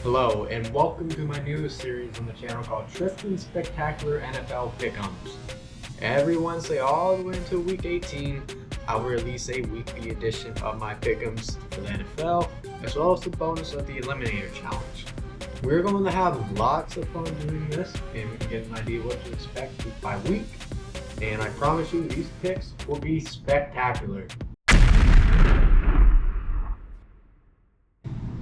Hello, and welcome to my new series on the channel called Tristan's Spectacular NFL Pick'ems. Every Wednesday all the way until week 18, I will release a weekly edition of my pick'ems for the NFL, as well as the bonus of the Eliminator Challenge. We're going to have lots of fun doing this, and we can get an idea what to expect week by week. And I promise you, these picks will be spectacular.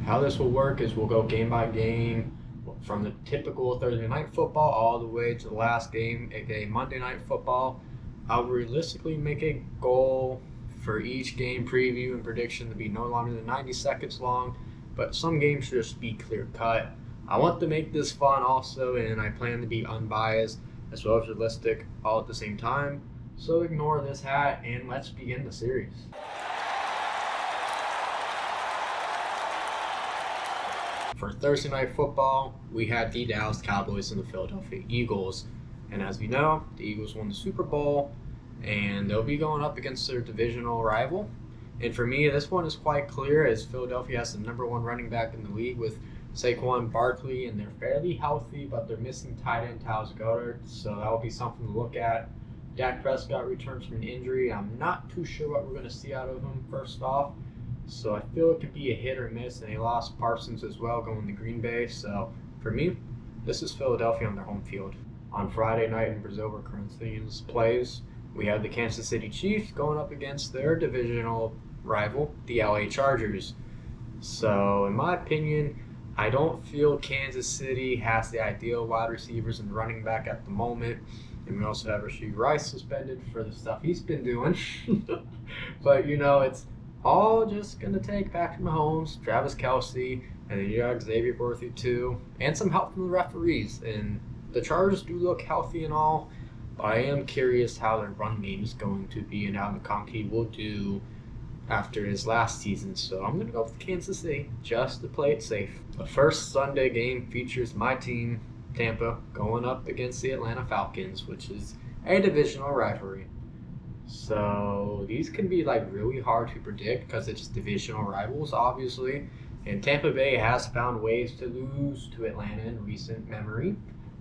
How this will work is we'll go game by game from the typical Thursday night football all the way to the last game, aka Monday night football. I'll realistically make a goal for each game preview and prediction to be no longer than 90 seconds long, but some games should just be clear cut. I want to make this fun also, and I plan to be unbiased as well as realistic all at the same time. So ignore this hat and let's begin the series. For Thursday night football, we had the Dallas Cowboys and the Philadelphia Eagles. And as we know, the Eagles won the Super Bowl, and they'll be going up against their divisional rival. And for me, this one is quite clear as Philadelphia has the number one running back in the league with Saquon Barkley, and they're fairly healthy, but they're missing tight end Dallas Goedert, so that will be something to look at. Dak Prescott returns from an injury. I'm not too sure what we're going to see out of him first off. So I feel it could be a hit or miss, and they lost Parsons as well going to Green Bay. So for me, this is Philadelphia on their home field. On Friday night in Brazil, where Corinthians plays, we have the Kansas City Chiefs going up against their divisional rival, the LA Chargers. So in my opinion, I don't feel Kansas City has the ideal wide receivers and running back at the moment. And we also have Rashee Rice suspended for the stuff he's been doing. But it's all just going to take Patrick Mahomes, Travis Kelce, and then you got Xavier Worthy too, and some help from the referees. And the Chargers do look healthy and all, but I am curious how their run game is going to be and how McConkey will do after his last season. So I'm going to go with Kansas City just to play it safe. The first Sunday game features my team, Tampa, going up against the Atlanta Falcons, which is a divisional rivalry. So these can be really hard to predict because it's divisional rivals, obviously. And Tampa Bay has found ways to lose to Atlanta in recent memory.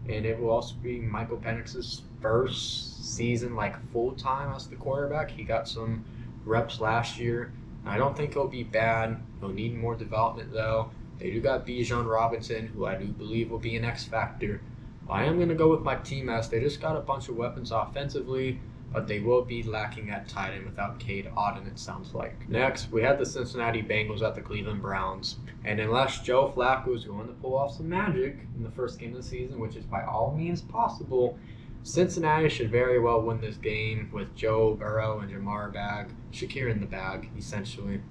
And it will also be Michael Penix's first season full-time as the quarterback. He got some reps last year. I don't think he'll be bad. He'll need more development though. They do got Bijan Robinson, who I do believe will be an X factor. I am going to go with my team as they just got a bunch of weapons offensively, but they will be lacking at tight end without Cade Otton, it sounds like. Next, we had the Cincinnati Bengals at the Cleveland Browns. And unless Joe Flacco is going to pull off some magic in the first game of the season, which is by all means possible, Cincinnati should very well win this game with Joe Burrow and Shakir in the bag, essentially.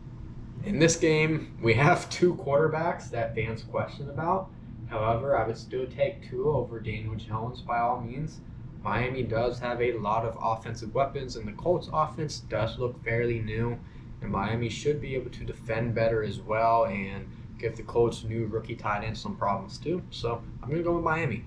In this game, we have two quarterbacks that fans question about. However, I would still take Tua over Daniel Jones by all means. Miami does have a lot of offensive weapons, and the Colts offense does look fairly new, and Miami should be able to defend better as well and give the Colts new rookie tight end some problems too. So I'm going to go with Miami.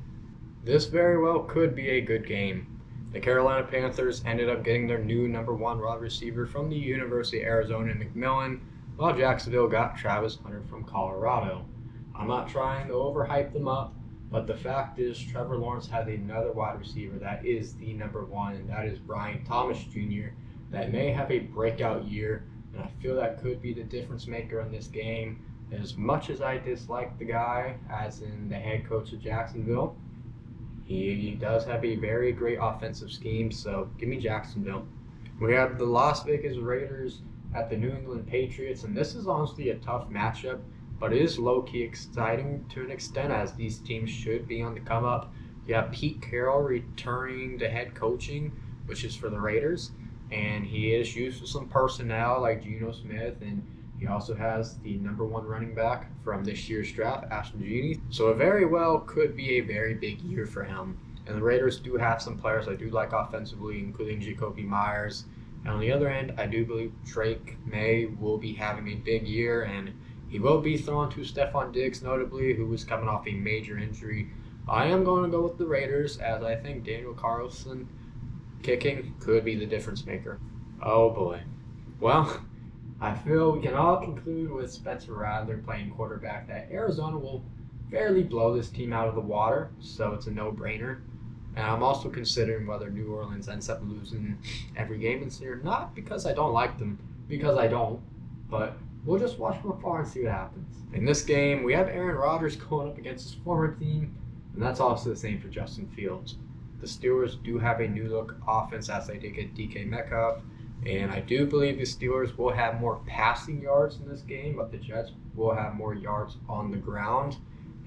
This very well could be a good game. The Carolina Panthers ended up getting their new number one wide receiver from the University of Arizona, McMillan, while Jacksonville got Travis Hunter from Colorado. I'm not trying to overhype them up, but the fact is, Trevor Lawrence has another wide receiver that is the number one, and that is Brian Thomas Jr., that may have a breakout year, and I feel that could be the difference maker in this game. As much as I dislike the guy, as in the head coach of Jacksonville, he does have a very great offensive scheme, so give me Jacksonville. We have the Las Vegas Raiders at the New England Patriots, and this is honestly a tough matchup, but it is low-key exciting to an extent as these teams should be on the come-up. You have Pete Carroll returning to head coaching, which is for the Raiders, and he is used to some personnel like Geno Smith, and he also has the number one running back from this year's draft, Ashton Genie. So it very well could be a very big year for him. And the Raiders do have some players I do like offensively, including Jacoby Myers. And on the other end, I do believe Drake May will be having a big year, and he will be thrown to Stephon Diggs, notably, who was coming off a major injury. I am going to go with the Raiders, as I think Daniel Carlson kicking could be the difference maker. Oh boy. Well, I feel we can all conclude with Spencer Rattler playing quarterback that Arizona will fairly blow this team out of the water, so it's a no-brainer. And I'm also considering whether New Orleans ends up losing every game this year. Not because I don't like them, because I don't, but we'll just watch from afar and see what happens. In this game, we have Aaron Rodgers going up against his former team, and that's also the same for Justin Fields. The Steelers do have a new look offense as they did get DK Metcalf, and I do believe the Steelers will have more passing yards in this game, but the Jets will have more yards on the ground.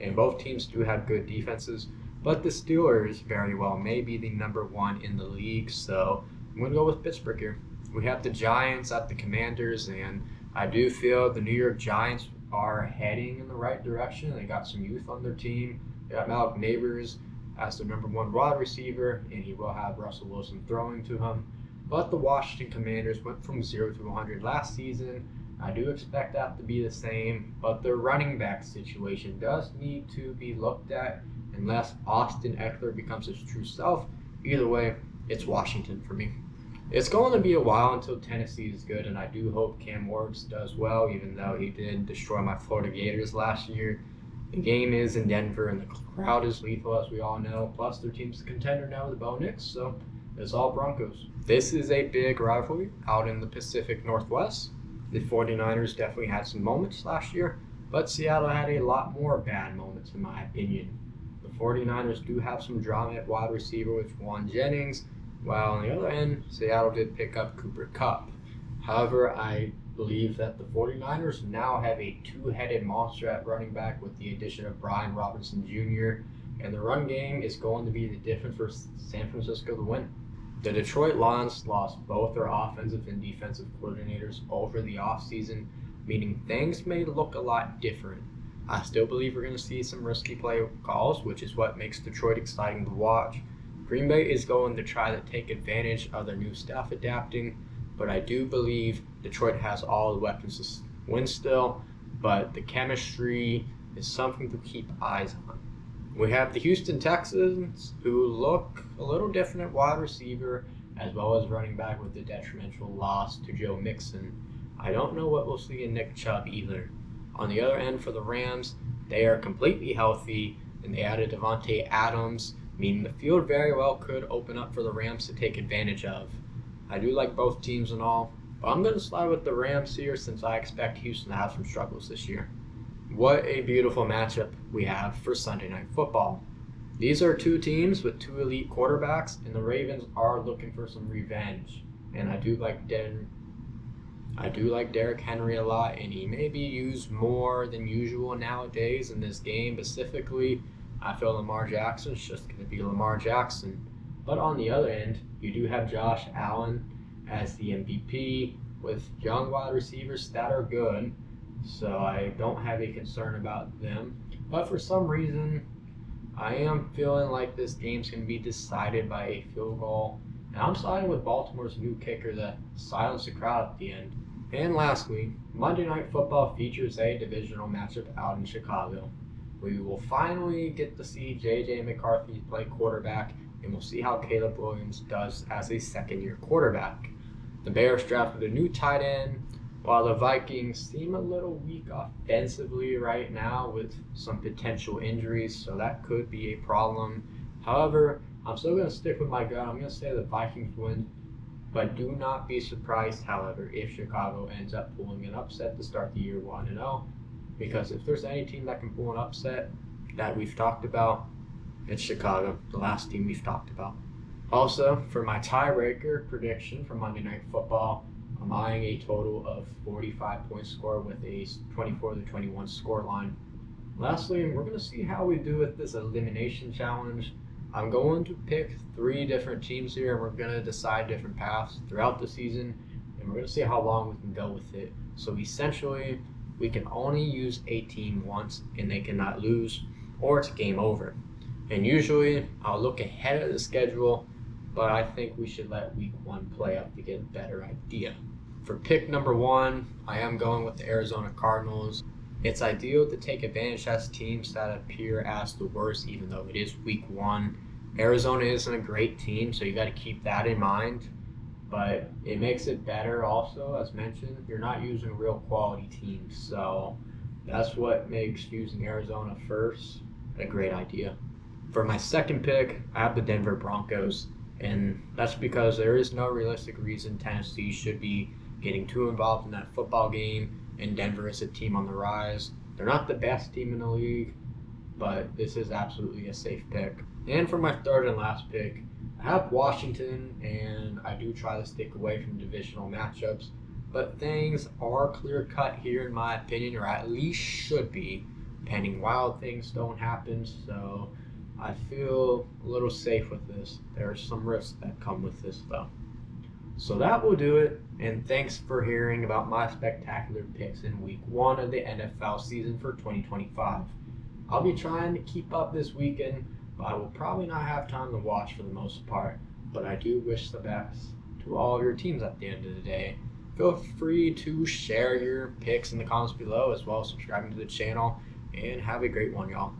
And both teams do have good defenses, but the Steelers very well may be the number one in the league, so I'm going to go with Pittsburgh here. We have the Giants at the Commanders, and I do feel the New York Giants are heading in the right direction. They got some youth on their team. They got Malik Neighbors as their number one wide receiver, and he will have Russell Wilson throwing to him. But the Washington Commanders went from 0 to 100 last season. I do expect that to be the same, but their running back situation does need to be looked at unless Austin Eckler becomes his true self. Either way, it's Washington for me. It's going to be a while until Tennessee is good, and I do hope Cam Ward does well, even though he did destroy my Florida Gators last year. The game is in Denver, and the crowd is lethal, as we all know. Plus, their team's a contender now with the Bo Nix, so it's all Broncos. This is a big rivalry out in the Pacific Northwest. The 49ers definitely had some moments last year, but Seattle had a lot more bad moments, in my opinion. The 49ers do have some drama at wide receiver with Juwan Jennings, while on the other end, Seattle did pick up Cooper Kupp. However, I believe that the 49ers now have a two-headed monster at running back with the addition of Brian Robinson Jr., and the run game is going to be the difference for San Francisco to win. The Detroit Lions lost both their offensive and defensive coordinators over the offseason, meaning things may look a lot different. I still believe we're going to see some risky play calls, which is what makes Detroit exciting to watch. Green Bay is going to try to take advantage of their new staff adapting, but I do believe Detroit has all the weapons to win still, but the chemistry is something to keep eyes on. We have the Houston Texans, who look a little different at wide receiver, as well as running back with the detrimental loss to Joe Mixon. I don't know what we'll see in Nick Chubb either. On the other end for the Rams, they are completely healthy, and they added Devontae Adams, meaning the field very well could open up for the Rams to take advantage of. I do like both teams and all, but I'm going to slide with the Rams here since I expect Houston to have some struggles this year. What a beautiful matchup we have for Sunday Night Football. These are two teams with two elite quarterbacks, and the Ravens are looking for some revenge. And I do like Derrick Henry a lot, and he may be used more than usual nowadays in this game. Specifically, I feel Lamar Jackson's just going to be Lamar Jackson. But on the other end, you do have Josh Allen as the MVP with young wide receivers that are good. So I don't have a concern about them. But for some reason, I am feeling like this game's going to be decided by a field goal. And I'm siding with Baltimore's new kicker that silenced the crowd at the end. And lastly, Monday Night Football features a divisional matchup out in Chicago. We will finally get to see J.J. McCarthy play quarterback, and we'll see how Caleb Williams does as a second-year quarterback. The Bears drafted a new tight end, while the Vikings seem a little weak offensively right now with some potential injuries, so that could be a problem. However, I'm still going to stick with my gun. I'm going to say the Vikings win, but do not be surprised, however, if Chicago ends up pulling an upset to start the year 1-0, because if there's any team that can pull an upset that we've talked about, it's Chicago, the last team we've talked about. Also, for my tiebreaker prediction for Monday Night Football, I'm eyeing a total of 45-point score with a 24-21 scoreline. Lastly, we're going to see how we do with this elimination challenge. I'm going to pick 3 different teams here, and we're going to decide different paths throughout the season, and we're going to see how long we can go with it. So essentially, we can only use a team once, and they cannot lose, or it's game over. And usually, I'll look ahead of the schedule, but I think we should let week 1 play out to get a better idea. For pick number 1, I am going with the Arizona Cardinals. It's ideal to take advantage as teams that appear as the worst, even though it is week 1. Arizona isn't a great team, so you got to keep that in mind. But it makes it better also, as mentioned, you're not using real quality teams. So That's what makes using Arizona first a great idea. For my second pick, I have the Denver Broncos, and that's because there is no realistic reason Tennessee should be getting too involved in that football game, and Denver is a team on the rise. They're not the best team in the league, but this is absolutely a safe pick. And for my third and last pick, I have Washington, and I do try to stick away from divisional matchups, but things are clear cut here, in my opinion, or at least should be, pending wild things don't happen. So I feel a little safe with this. There are some risks that come with this, though. So that will do it, and thanks for hearing about my spectacular picks in week 1 of the NFL season for 2025. I'll be trying to keep up this weekend, but I will probably not have time to watch for the most part. But I do wish the best to all of your teams at the end of the day. Feel free to share your picks in the comments below, as well as subscribing to the channel, and have a great one, y'all.